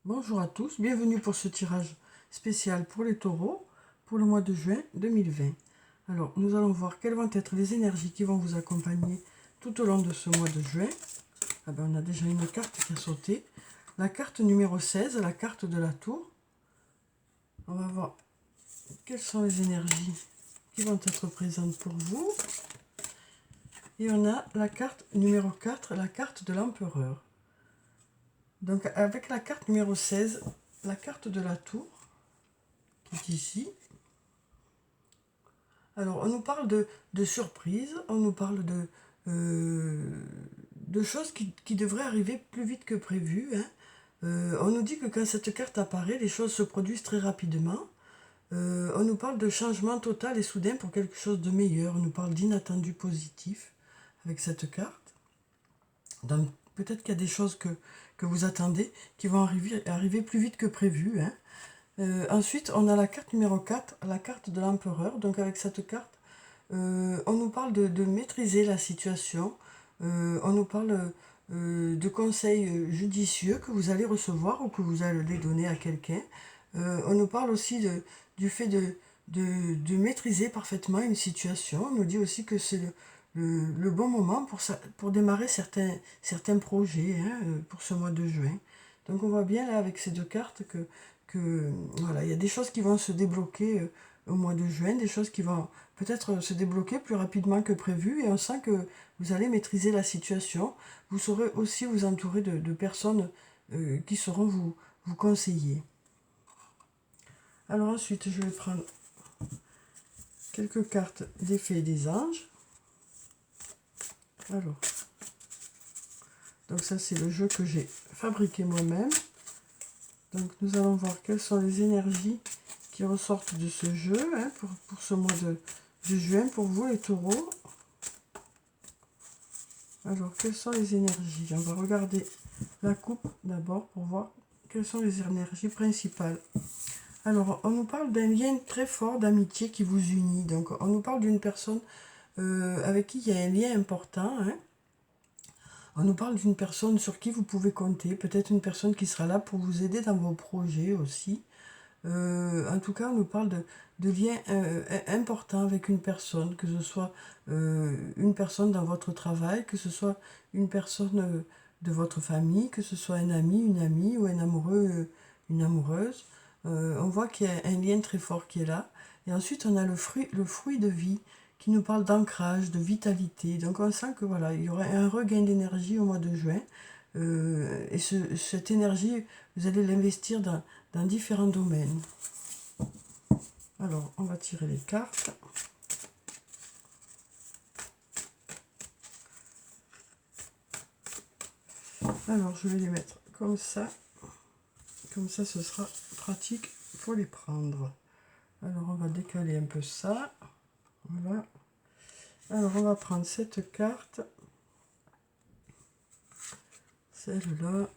Bonjour à tous, bienvenue pour ce tirage spécial pour les taureaux pour le mois de juin 2020. Alors, nous allons voir quelles vont être les énergies qui vont vous accompagner tout au long de ce mois de juin. On a déjà une carte qui a sauté. La carte numéro 16, la carte de la tour. On va voir quelles sont les énergies qui vont être présentes pour vous. Et on a la carte numéro 4, la carte de l'empereur. Donc avec la carte numéro 16, la carte de la tour, qui est ici. Alors on nous parle de surprises, on nous parle de choses qui devraient arriver plus vite que prévu, hein. On nous dit que quand cette carte apparaît, les choses se produisent très rapidement. On nous parle de changement total et soudain pour quelque chose de meilleur. On nous parle d'inattendu positif avec cette carte. Donc peut-être qu'il y a des choses que vous attendez qui vont arriver plus vite que prévu, hein. Ensuite, on a la carte numéro 4, la carte de l'empereur. Donc avec cette carte, on nous parle de maîtriser la situation. On nous parle de conseils judicieux que vous allez recevoir ou que vous allez donner à quelqu'un. On nous parle aussi du fait de maîtriser parfaitement une situation. On nous dit aussi que c'est le bon moment pour démarrer certains projets, hein, pour ce mois de juin. Donc on voit bien là avec ces deux cartes que voilà, il y a des choses qui vont se débloquer au mois de juin, des choses qui vont peut-être se débloquer plus rapidement que prévu, et on sent que vous allez maîtriser la situation. Vous saurez aussi vous entourer de personnes qui sauront vous conseiller. Alors ensuite, je vais prendre quelques cartes des fées et des anges. Alors, donc ça c'est le jeu que j'ai fabriqué moi-même. Donc nous allons voir quelles sont les énergies qui ressortent de ce jeu, hein, pour ce mois de juin, pour vous les taureaux. Alors, quelles sont les énergies? On va regarder la coupe d'abord pour voir quelles sont les énergies principales. Alors, on nous parle d'un lien très fort d'amitié qui vous unit. Donc, on nous parle d'une personne avec qui il y a un lien important, hein. On nous parle d'une personne sur qui vous pouvez compter. Peut-être une personne qui sera là pour vous aider dans vos projets aussi. En tout cas, on nous parle de liens importants avec une personne, que ce soit une personne dans votre travail, que ce soit une personne de votre famille, que ce soit un ami, une amie ou un amoureux, une amoureuse. On voit qu'il y a un lien très fort qui est là. Et ensuite, on a le fruit de vie qui nous parle d'ancrage, de vitalité. Donc on sent que voilà, il y aura un regain d'énergie au mois de juin. Et cette énergie, vous allez l'investir dans différents domaines. Alors, on va tirer les cartes. Alors, je vais les mettre comme ça. Comme ça, ce sera pratique pour les prendre. Alors, on va décaler un peu ça. Voilà. Alors, on va prendre cette carte. Celle-là.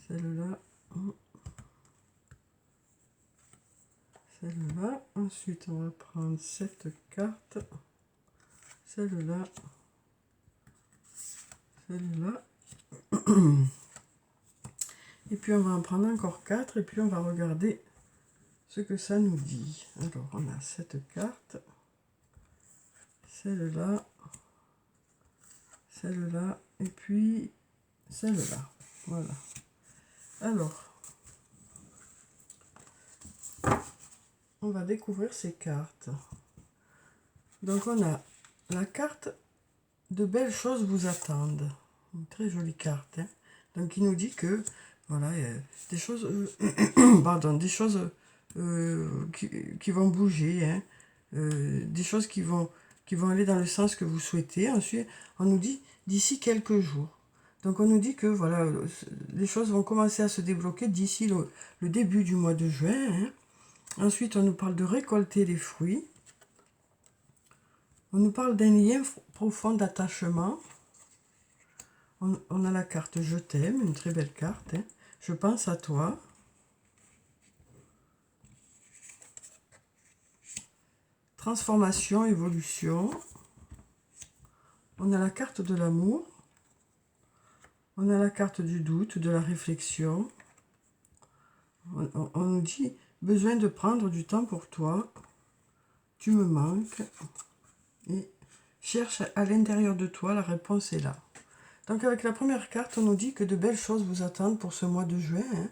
Celle-là. Celle-là. Ensuite, on va prendre cette carte. Celle-là. Celle-là. Et puis, on va en prendre encore 4. Et puis, on va regarder ce que ça nous dit. Alors, on a cette carte. Celle-là. Celle-là. Et puis, celle-là. Voilà. Alors, on va découvrir ces cartes. Donc, on a la carte de belles choses vous attendent. Une très jolie carte, hein. Donc, il nous dit que, voilà, il y a des choses, pardon, des choses qui vont bouger, hein. Des choses qui vont aller dans le sens que vous souhaitez. Ensuite, on nous dit d'ici quelques jours. Donc on nous dit que voilà, les choses vont commencer à se débloquer d'ici le début du mois de juin, hein. Ensuite, on nous parle de récolter les fruits. On nous parle d'un lien profond d'attachement. On a la carte Je t'aime, une très belle carte, hein. Je pense à toi. Transformation, évolution. On a la carte de l'amour. On a la carte du doute, de la réflexion. On nous dit, besoin de prendre du temps pour toi. Tu me manques. Et cherche à l'intérieur de toi, la réponse est là. Donc avec la première carte, on nous dit que de belles choses vous attendent pour ce mois de juin. Hein.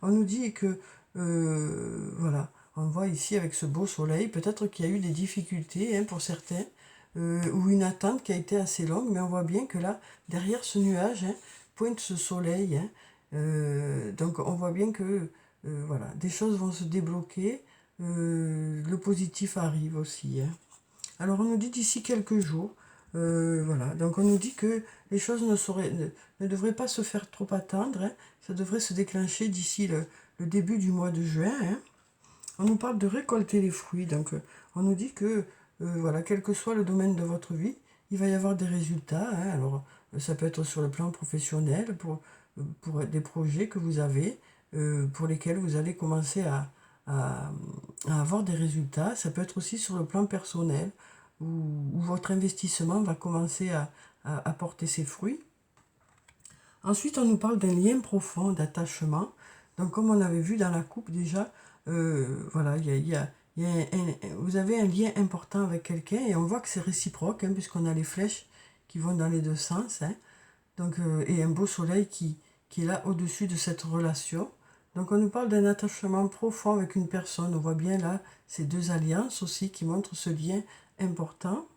On nous dit que, voilà, on voit ici avec ce beau soleil, peut-être qu'il y a eu des difficultés pour certains, ou une attente qui a été assez longue, mais on voit bien que là, derrière ce nuage, pointe ce soleil. Donc on voit bien que, voilà, des choses vont se débloquer, le positif arrive aussi. Alors on nous dit d'ici quelques jours, voilà, donc on nous dit que les choses ne devraient pas se faire trop attendre, ça devrait se déclencher d'ici le début du mois de juin. On nous parle de récolter les fruits, donc on nous dit que, voilà, quel que soit le domaine de votre vie, il va y avoir des résultats. Alors ça peut être sur le plan professionnel, pour des projets que vous avez, pour lesquels vous allez commencer à, à avoir des résultats. Ça peut être aussi sur le plan personnel, où votre investissement va commencer à porter ses fruits. Ensuite, on nous parle d'un lien profond d'attachement. Donc, comme on avait vu dans la coupe déjà, voilà, vous avez un lien important avec quelqu'un et on voit que c'est réciproque, puisqu'on a les flèches qui vont dans les deux sens. Donc, et un beau soleil qui est là au-dessus de cette relation. Donc on nous parle d'un attachement profond avec une personne. On voit bien là ces deux alliances aussi qui montrent ce lien important.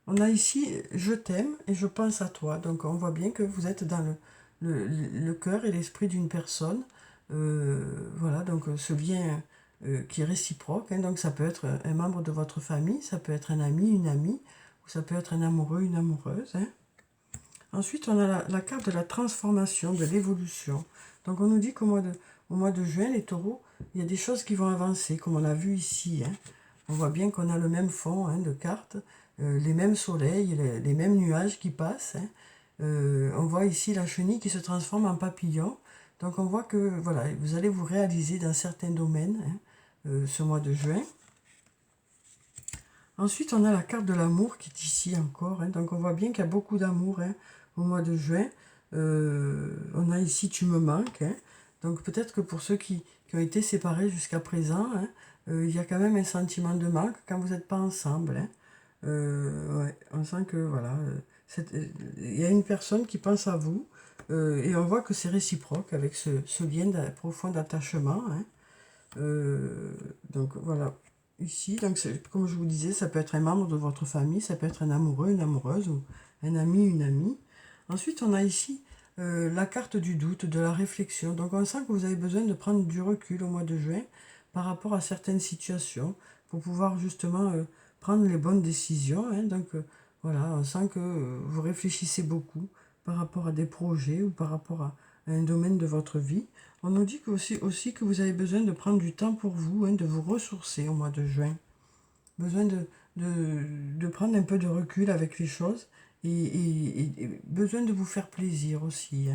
On a ici je t'aime et je pense à toi. Donc on voit bien que vous êtes dans le cœur et l'esprit d'une personne. Voilà, donc ce lien qui est réciproque. Donc ça peut être un membre de votre famille, ça peut être un ami, une amie, ou ça peut être un amoureux, une amoureuse. Ensuite, on a la carte de la transformation, de l'évolution. Donc, on nous dit qu'au mois de juin, les taureaux, il y a des choses qui vont avancer, comme on l'a vu ici. On voit bien qu'on a le même fond de cartes, les mêmes soleils, les mêmes nuages qui passent. On voit ici la chenille qui se transforme en papillon. Donc, on voit que voilà, vous allez vous réaliser dans certains domaines ce mois de juin. Ensuite, on a la carte de l'amour qui est ici encore. Donc, on voit bien qu'il y a beaucoup d'amour au mois de juin. On a ici « Tu me manques ». Donc, peut-être que pour ceux qui ont été séparés jusqu'à présent, il y a quand même un sentiment de manque quand vous n'êtes pas ensemble. Ouais, on sent que, voilà, il y a une personne qui pense à vous. Et on voit que c'est réciproque avec ce lien profond d'attachement. Donc, voilà. Ici, donc comme je vous disais, ça peut être un membre de votre famille, ça peut être un amoureux, une amoureuse, ou un ami, une amie. Ensuite, on a ici la carte du doute, de la réflexion. Donc on sent que vous avez besoin de prendre du recul au mois de juin par rapport à certaines situations pour pouvoir justement prendre les bonnes décisions. Donc voilà, on sent que vous réfléchissez beaucoup par rapport à des projets ou par rapport à un domaine de votre vie. On nous dit aussi que vous avez besoin de prendre du temps pour vous, de vous ressourcer au mois de juin. Besoin de prendre un peu de recul avec les choses et besoin de vous faire plaisir aussi.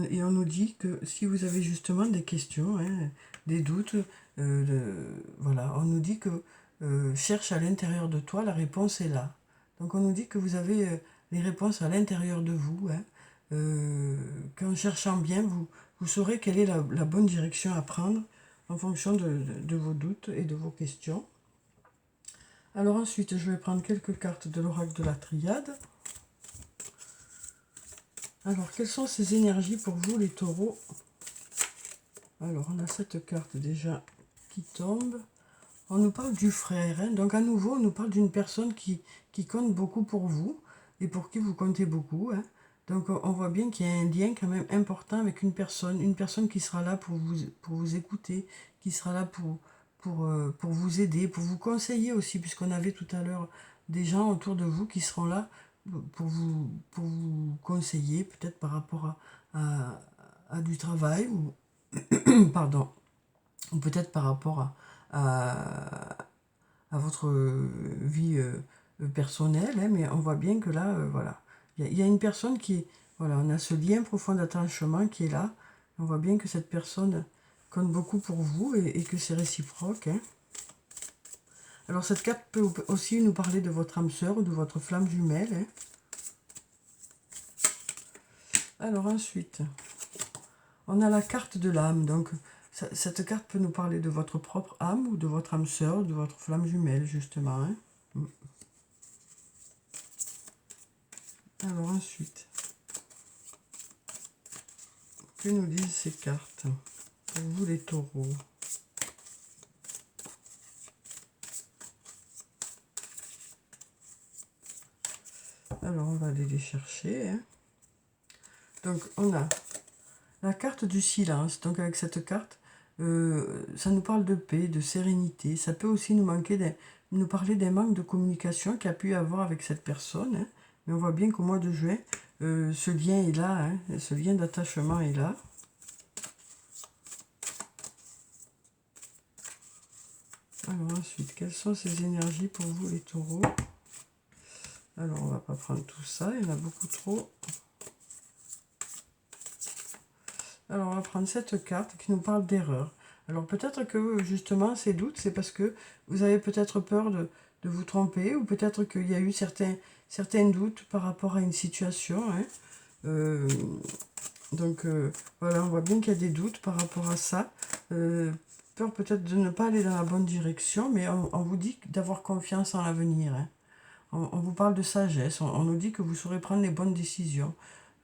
Et on nous dit que si vous avez justement des questions, des doutes, voilà, on nous dit que cherche à l'intérieur de toi, la réponse est là. Donc on nous dit que vous avez les réponses à l'intérieur de vous. Qu'en cherchant bien, vous saurez quelle est la bonne direction à prendre en fonction de vos doutes et de vos questions. Alors ensuite, je vais prendre quelques cartes de l'oracle de la Triade. Alors, quelles sont ces énergies pour vous, les taureaux? Alors, on a cette carte déjà qui tombe. On nous parle du frère. Donc, à nouveau, on nous parle d'une personne qui compte beaucoup pour vous et pour qui vous comptez beaucoup. Donc, on voit bien qu'il y a un lien quand même important avec une personne qui sera là pour vous écouter, qui sera là pour vous aider, pour vous conseiller aussi, puisqu'on avait tout à l'heure des gens autour de vous qui seront là pour vous conseiller, peut-être par rapport à du travail, ou, pardon, ou peut-être par rapport à votre vie personnelle, mais on voit bien que là, voilà, il y a une personne voilà, on a ce lien profond d'attachement qui est là. On voit bien que cette personne compte beaucoup pour vous et que c'est réciproque. Alors cette carte peut aussi nous parler de votre âme sœur ou de votre flamme jumelle. Alors ensuite, on a la carte de l'âme. Donc, cette carte peut nous parler de votre propre âme ou de votre âme sœur, de votre flamme jumelle, justement. Hein. Alors ensuite, que nous disent ces cartes pour vous les taureaux? Alors, on va aller les chercher. Hein. Donc, on a la carte du silence. Donc, avec cette carte, ça nous parle de paix, de sérénité. Ça peut aussi nous parler d'un manque de communication qu'il y a pu y avoir avec cette personne. Hein. Mais on voit bien qu'au mois de juin, ce lien est là. Hein. Ce lien d'attachement est là. Alors ensuite, quelles sont ces énergies pour vous les taureaux? Alors, on va pas prendre tout ça, il y en a beaucoup trop. Alors, on va prendre cette carte qui nous parle d'erreur. Alors, peut-être que, justement, ces doutes, c'est parce que vous avez peut-être peur de vous tromper, ou peut-être qu'il y a eu certains doutes par rapport à une situation. Hein. Voilà, on voit bien qu'il y a des doutes par rapport à ça. Peur peut-être de ne pas aller dans la bonne direction, mais on vous dit d'avoir confiance en l'avenir. Hein. On vous parle de sagesse, on nous dit que vous saurez prendre les bonnes décisions.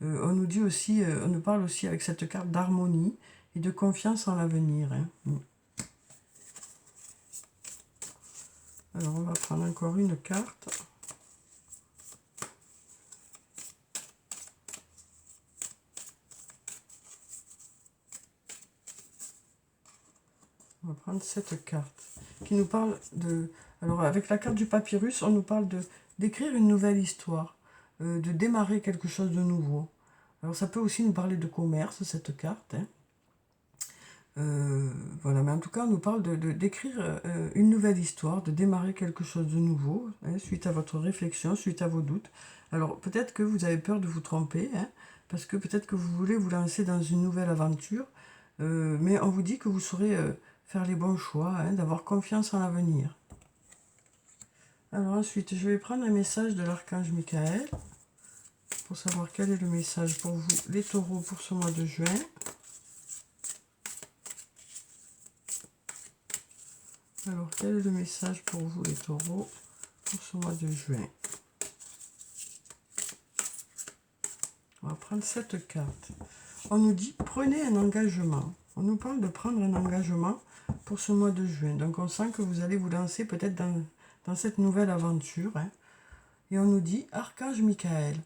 On nous dit aussi, on nous parle aussi avec cette carte d'harmonie et de confiance en l'avenir. Hein. Alors on va prendre encore une carte. On va prendre cette carte qui nous parle de... Alors avec la carte du papyrus, on nous parle d'écrire une nouvelle histoire, de démarrer quelque chose de nouveau. Alors ça peut aussi nous parler de commerce, cette carte. Hein. Voilà, mais en tout cas, on nous parle d'écrire une nouvelle histoire, de démarrer quelque chose de nouveau, hein, suite à votre réflexion, suite à vos doutes. Alors peut-être que vous avez peur de vous tromper, hein, parce que peut-être que vous voulez vous lancer dans une nouvelle aventure, mais on vous dit que vous saurez faire les bons choix, hein, d'avoir confiance en l'avenir. Alors ensuite, je vais prendre un message de l'archange Michael pour savoir quel est le message pour vous, les taureaux, pour ce mois de juin. Alors, quel est le message pour vous, les taureaux, pour ce mois de juin? On va prendre cette carte. On nous dit, prenez un engagement. On nous parle de prendre un engagement pour ce mois de juin. Donc, on sent que vous allez vous lancer peut-être dans cette nouvelle aventure. Hein. Et on nous dit, archange Michael,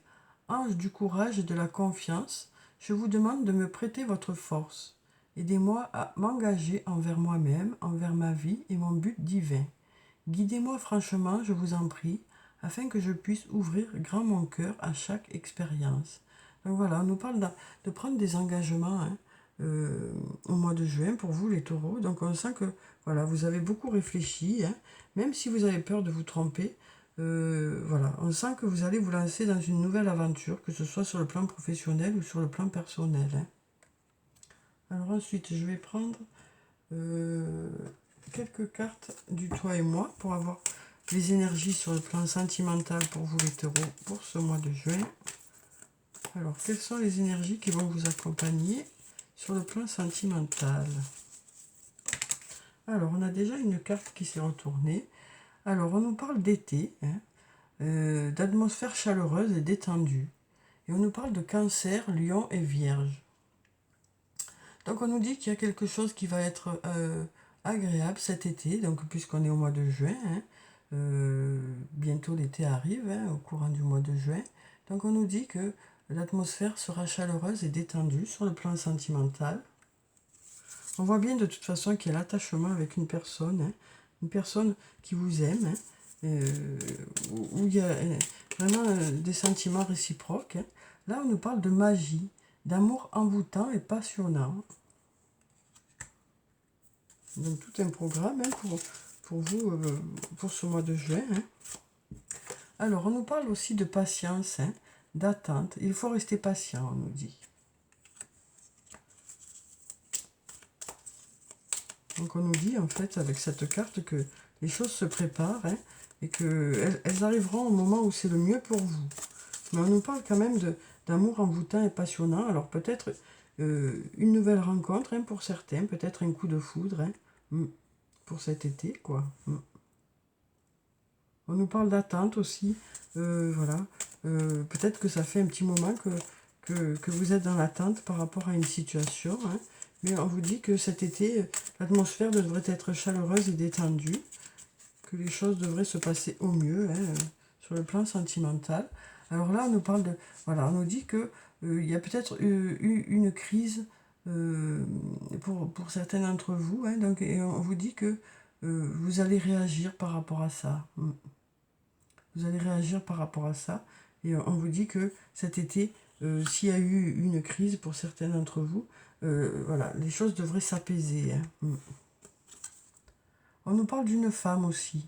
ange du courage et de la confiance, je vous demande de me prêter votre force. Aidez-moi à m'engager envers moi-même, envers ma vie et mon but divin. Guidez-moi franchement, je vous en prie, afin que je puisse ouvrir grand mon cœur à chaque expérience. Donc voilà, on nous parle de prendre des engagements hein, au mois de juin pour vous les taureaux. Donc on sent que voilà, vous avez beaucoup réfléchi, hein, même si vous avez peur de vous tromper. Voilà, on sent que vous allez vous lancer dans une nouvelle aventure, que ce soit sur le plan professionnel ou sur le plan personnel. Hein. Alors ensuite, je vais prendre quelques cartes du toi et moi pour avoir les énergies sur le plan sentimental pour vous les taureaux pour ce mois de juin. Alors, quelles sont les énergies qui vont vous accompagner sur le plan sentimental? Alors, on a déjà une carte qui s'est retournée. Alors, on nous parle d'été, hein, d'atmosphère chaleureuse et détendue. Et on nous parle de Cancer, Lion et Vierge. Donc, on nous dit qu'il y a quelque chose qui va être agréable cet été, donc puisqu'on est au mois de juin. Hein, bientôt l'été arrive, hein, au courant du mois de juin. Donc, on nous dit que l'atmosphère sera chaleureuse et détendue sur le plan sentimental. On voit bien de toute façon qu'il y a l'attachement avec une personne qui vous aime, hein, où il y a vraiment des sentiments réciproques. Hein. Là, on nous parle de magie, d'amour envoûtant et passionnant. Donc tout un programme hein, pour vous, pour ce mois de juin. Hein. Alors, on nous parle aussi de patience, hein, d'attente. Il faut rester patient, on nous dit. Donc on nous dit en fait avec cette carte que les choses se préparent hein, et qu'elles arriveront au moment où c'est le mieux pour vous. Mais on nous parle quand même d'amour envoûtant et passionnant. Alors peut-être une nouvelle rencontre hein, pour certains, peut-être un coup de foudre hein, pour cet été, quoi. On nous parle d'attente aussi, voilà. Peut-être que ça fait un petit moment que vous êtes dans l'attente par rapport à une situation, hein. Mais on vous dit que cet été, l'atmosphère devrait être chaleureuse et détendue, que les choses devraient se passer au mieux hein, sur le plan sentimental. Alors là, on nous parle de, voilà, on nous dit que il y a peut-être eu une crise pour certains d'entre vous, hein, donc, et on vous dit que vous allez réagir par rapport à ça. Vous allez réagir par rapport à ça. Et on vous dit que cet été, s'il y a eu une crise pour certains d'entre vous, voilà, les choses devraient s'apaiser. Hein. On nous parle d'une femme aussi.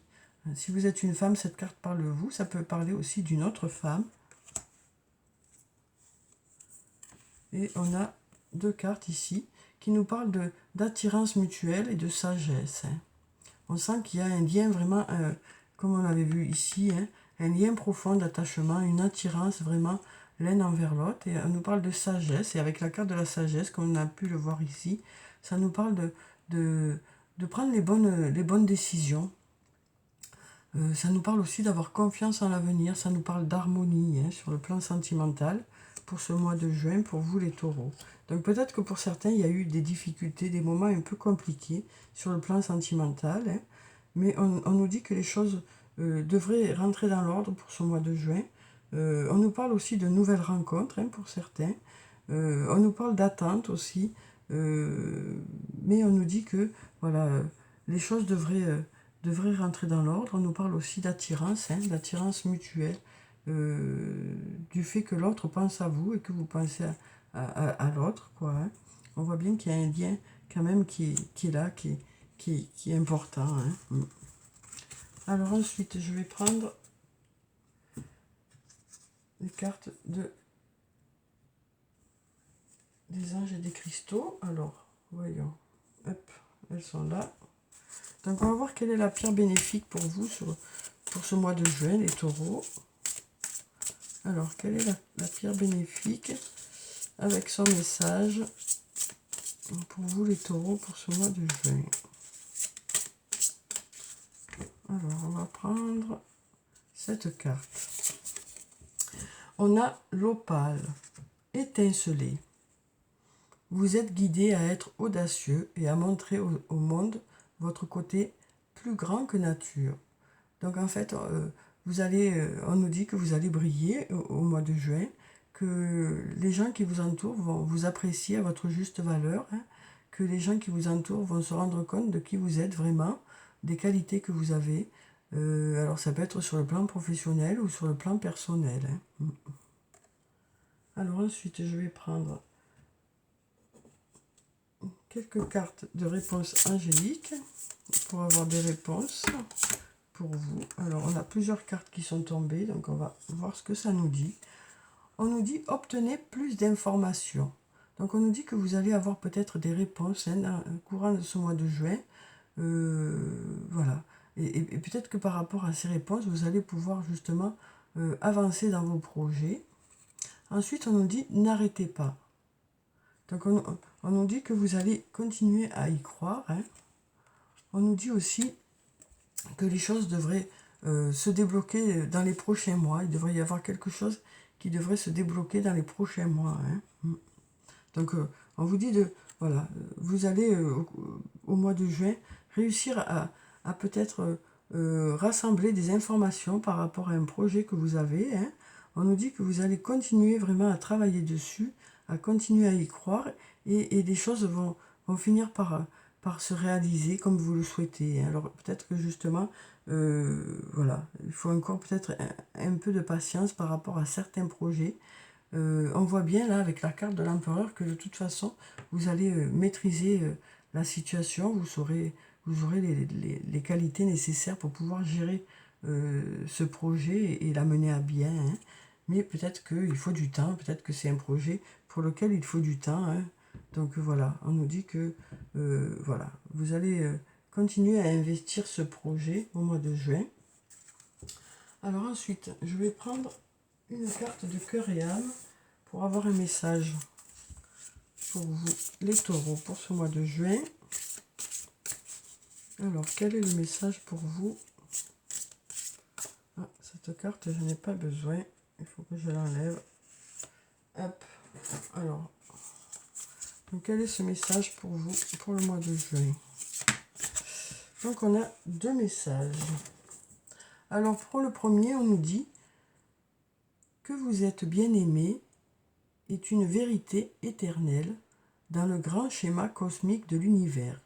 Si vous êtes une femme, cette carte parle de vous. Ça peut parler aussi d'une autre femme. Et on a deux cartes ici qui nous parlent d'attirance mutuelle et de sagesse. Hein. On sent qu'il y a un lien vraiment, comme on l'avait vu ici, hein, un lien profond d'attachement, une attirance vraiment l'un envers l'autre. Et on nous parle de sagesse. Et avec la carte de la sagesse, comme on a pu le voir ici, ça nous parle de prendre les bonnes décisions. Ça nous parle aussi d'avoir confiance en l'avenir. Ça nous parle d'harmonie hein, sur le plan sentimental pour ce mois de juin, pour vous les taureaux. Donc peut-être que pour certains, il y a eu des difficultés, des moments un peu compliqués sur le plan sentimental. Hein, mais on nous dit que les choses devraient rentrer dans l'ordre pour ce mois de juin. On nous parle aussi de nouvelles rencontres hein, pour certains. On nous parle d'attente aussi. Mais on nous dit que voilà, les choses devraient rentrer dans l'ordre. On nous parle aussi d'attirance, hein, d'attirance mutuelle. Du fait que l'autre pense à vous et que vous pensez à l'autre, quoi. Hein. On voit bien qu'il y a un lien quand même qui est là, qui est important. Hein. Alors ensuite, je vais prendre les cartes des anges et des cristaux. Alors, voyons. Hop, elles sont là. Donc on va voir quelle est la pierre bénéfique pour vous pour ce mois de juin, les taureaux. Alors, quelle est la pierre bénéfique avec son message pour vous les taureaux pour ce mois de juin? Alors, on va prendre cette carte. On a l'opale, étincelé. Vous êtes guidé à être audacieux et à montrer au monde votre côté plus grand que nature. Donc en fait, on nous dit que vous allez briller au mois de juin, que les gens qui vous entourent vont vous apprécier à votre juste valeur, hein, que les gens qui vous entourent vont se rendre compte de qui vous êtes vraiment, des qualités que vous avez. Alors ça peut être sur le plan professionnel ou sur le plan personnel. Hein. Alors ensuite, je vais prendre quelques cartes de réponses angéliques pour avoir des réponses pour vous. Alors on a plusieurs cartes qui sont tombées, donc on va voir ce que ça nous dit. On nous dit obtenez plus d'informations. Donc on nous dit que vous allez avoir peut-être des réponses hein, au courant de ce mois de juin. Voilà. Et peut-être que par rapport à ces réponses, vous allez pouvoir justement avancer dans vos projets. Ensuite, on nous dit n'arrêtez pas. Donc on nous dit que vous allez continuer à y croire. Hein. On nous dit aussi que les choses devraient se débloquer dans les prochains mois. Il devrait y avoir quelque chose qui devrait se débloquer dans les prochains mois. Hein. Donc on vous dit voilà, vous allez au mois de juin réussir à peut-être rassembler des informations par rapport à un projet que vous avez. Hein. On nous dit que vous allez continuer vraiment à travailler dessus, à continuer à y croire et les choses vont finir par se réaliser comme vous le souhaitez. Alors peut-être que justement, voilà, il faut encore peut-être un peu de patience par rapport à certains projets. On voit bien là avec la carte de l'empereur que de toute façon vous allez maîtriser la situation, vous aurez les qualités nécessaires pour pouvoir gérer ce projet et la mener à bien. Hein. Mais peut-être qu'il faut du temps, peut-être que c'est un projet pour lequel il faut du temps. Hein. Donc voilà, on nous dit que voilà, vous allez continuer à investir ce projet au mois de juin. Alors ensuite, je vais prendre une carte de cœur et âme pour avoir un message pour vous, les taureaux, pour ce mois de juin. Alors, quel est le message pour vous? Ah, cette carte, je n'ai pas besoin. Il faut que je l'enlève. Hop. Alors, donc quel est ce message pour vous, pour le mois de juin? Donc, on a deux messages. Alors, pour le premier, on nous dit que vous êtes bien aimé est une vérité éternelle dans le grand schéma cosmique de l'univers.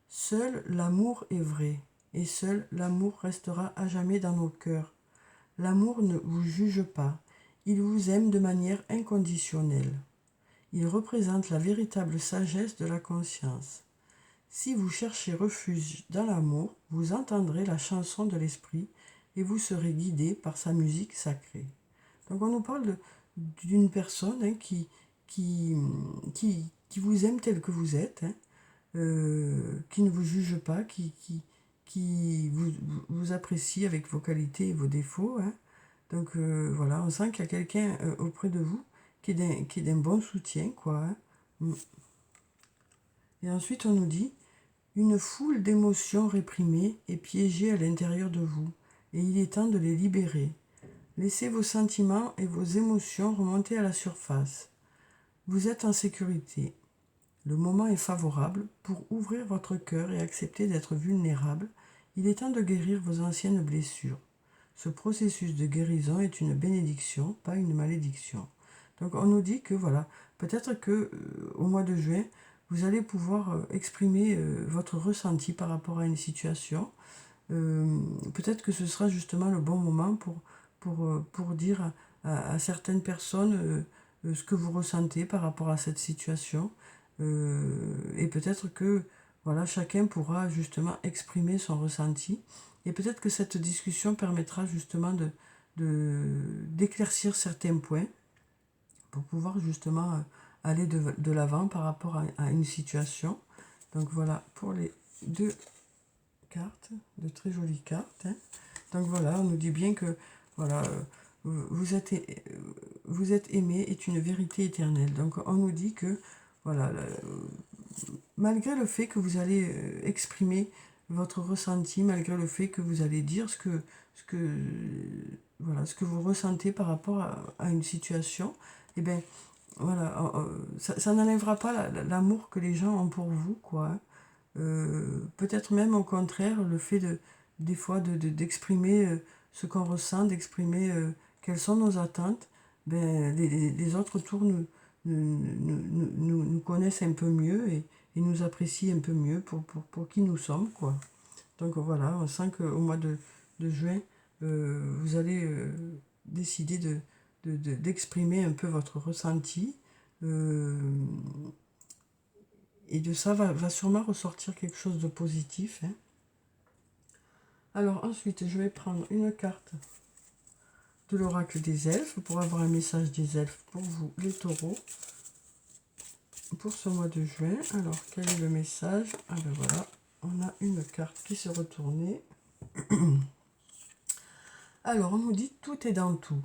Seul l'amour est vrai, et seul l'amour restera à jamais dans nos cœurs. L'amour ne vous juge pas, il vous aime de manière inconditionnelle. Il représente la véritable sagesse de la conscience. Si vous cherchez refuge dans l'amour, vous entendrez la chanson de l'esprit et vous serez guidé par sa musique sacrée. Donc on nous parle d'une personne qui vous aime tel que vous êtes, qui ne vous juge pas, qui vous apprécie avec vos qualités et vos défauts. Donc voilà, on sent qu'il y a quelqu'un auprès de vous qui est d'un bon soutien, quoi. Et ensuite on nous dit, une foule d'émotions réprimées est piégée à l'intérieur de vous, et il est temps de les libérer. Laissez vos sentiments et vos émotions remonter à la surface. Vous êtes en sécurité. Le moment est favorable pour ouvrir votre cœur et accepter d'être vulnérable. Il est temps de guérir vos anciennes blessures. Ce processus de guérison est une bénédiction, pas une malédiction. Donc on nous dit que voilà, peut-être que au mois de juin, vous allez pouvoir exprimer votre ressenti par rapport à une situation. Peut-être que ce sera justement le bon moment pour dire à certaines personnes ce que vous ressentez par rapport à cette situation. Et peut-être que voilà, chacun pourra justement exprimer son ressenti. Et peut-être que cette discussion permettra justement d'éclaircir certains points pour pouvoir justement aller de l'avant par rapport à une situation. Donc voilà pour les deux cartes, de très jolies cartes. Donc voilà, on nous dit bien que voilà, vous êtes aimé est une vérité éternelle. Donc on nous dit que voilà, malgré le fait que vous allez exprimer votre ressenti, malgré le fait que vous allez dire ce que vous ressentez par rapport à une situation, et bien voilà, ça n'enlèvera pas l'amour que les gens ont pour vous, quoi. Peut-être même au contraire le fait des fois d'exprimer ce qu'on ressent, d'exprimer quelles sont nos attentes, ben, les autres autour nous connaissent un peu mieux et nous apprécient un peu mieux pour qui nous sommes, quoi. Donc voilà, on sent qu'au mois de juin, vous allez décider d'exprimer un peu votre ressenti. Et de ça va sûrement ressortir quelque chose de positif. Alors ensuite, je vais prendre une carte de l'oracle des elfes pour avoir un message des elfes pour vous, les taureaux, pour ce mois de juin. Alors, quel est le message? Ah ben voilà, on a une carte qui s'est retournée. Alors, on nous dit tout est dans tout.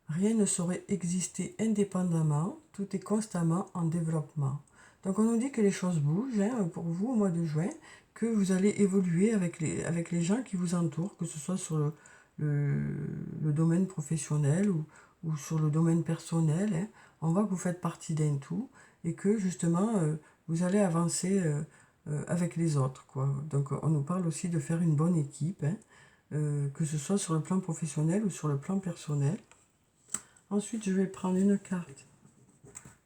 Rien ne saurait exister indépendamment, tout est constamment en développement. Donc on nous dit que les choses bougent pour vous au mois de juin, que vous allez évoluer avec les gens qui vous entourent, que ce soit sur le domaine professionnel ou sur le domaine personnel. On voit que vous faites partie d'un tout et que justement vous allez avancer avec les autres, quoi. Donc on nous parle aussi de faire une bonne équipe, que ce soit sur le plan professionnel ou sur le plan personnel. Ensuite, je vais prendre une carte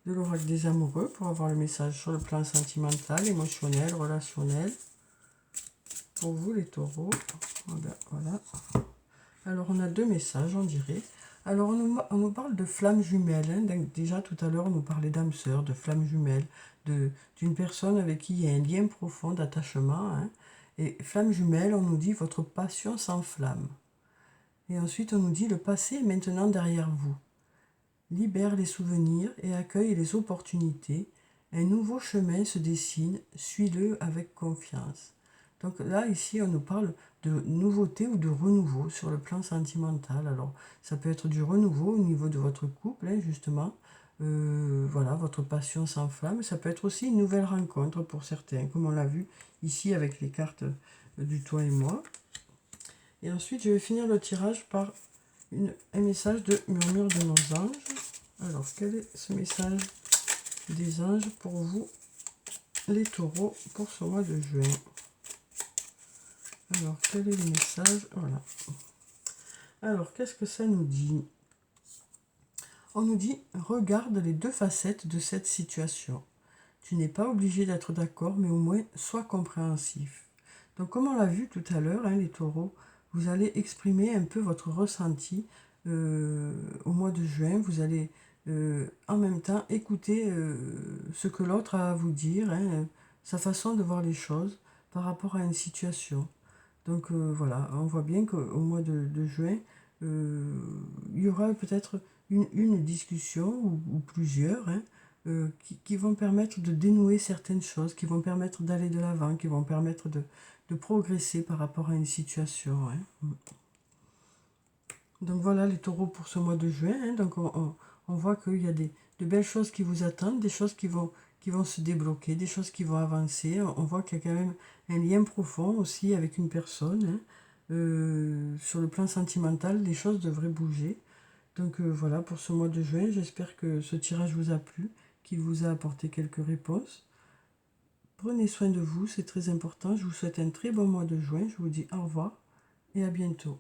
de l'oracle des amoureux pour avoir le message sur le plan sentimental, émotionnel, relationnel. Pour vous, les taureaux. Voilà. Alors, on a deux messages, on dirait. Alors, on nous parle de flammes jumelles. Donc, déjà, tout à l'heure, on nous parlait d'âme sœur, de flammes jumelles, d'une personne avec qui il y a un lien profond d'attachement. Et flammes jumelles, on nous dit votre passion s'enflamme. Et ensuite, on nous dit le passé est maintenant derrière vous. Libère les souvenirs et accueille les opportunités. Un nouveau chemin se dessine, suis-le avec confiance. Donc là, ici, on nous parle de nouveauté ou de renouveau sur le plan sentimental. Alors, ça peut être du renouveau au niveau de votre couple, justement. Voilà, votre passion s'enflamme. Ça peut être aussi une nouvelle rencontre pour certains, comme on l'a vu ici avec les cartes du toi et moi. Et ensuite, je vais finir le tirage par un message de murmure de nos anges. Alors, quel est ce message des anges pour vous, les taureaux, pour ce mois de juin? Alors, quel est le message? Voilà. Alors, qu'est-ce que ça nous dit? On nous dit, regarde les deux facettes de cette situation. Tu n'es pas obligé d'être d'accord, mais au moins sois compréhensif. Donc, comme on l'a vu tout à l'heure, hein, les taureaux, vous allez exprimer un peu votre ressenti au mois de juin. Vous allez en même temps écouter ce que l'autre a à vous dire, hein, sa façon de voir les choses par rapport à une situation. Donc voilà, on voit bien qu'au mois de juin, il y aura peut-être une discussion ou plusieurs, hein, qui vont permettre de dénouer certaines choses, qui vont permettre d'aller de l'avant, qui vont permettre de progresser par rapport à une situation. Hein. Donc voilà les taureaux pour ce mois de juin. Hein. Donc on voit qu'il y a de belles choses qui vous attendent, des choses qui vont se débloquer, des choses qui vont avancer. On voit qu'il y a quand même un lien profond aussi avec une personne. Hein. Sur le plan sentimental, les choses devraient bouger. Donc voilà pour ce mois de juin. J'espère que ce tirage vous a plu, qu'il vous a apporté quelques réponses. Prenez soin de vous, c'est très important. Je vous souhaite un très bon mois de juin. Je vous dis au revoir et à bientôt.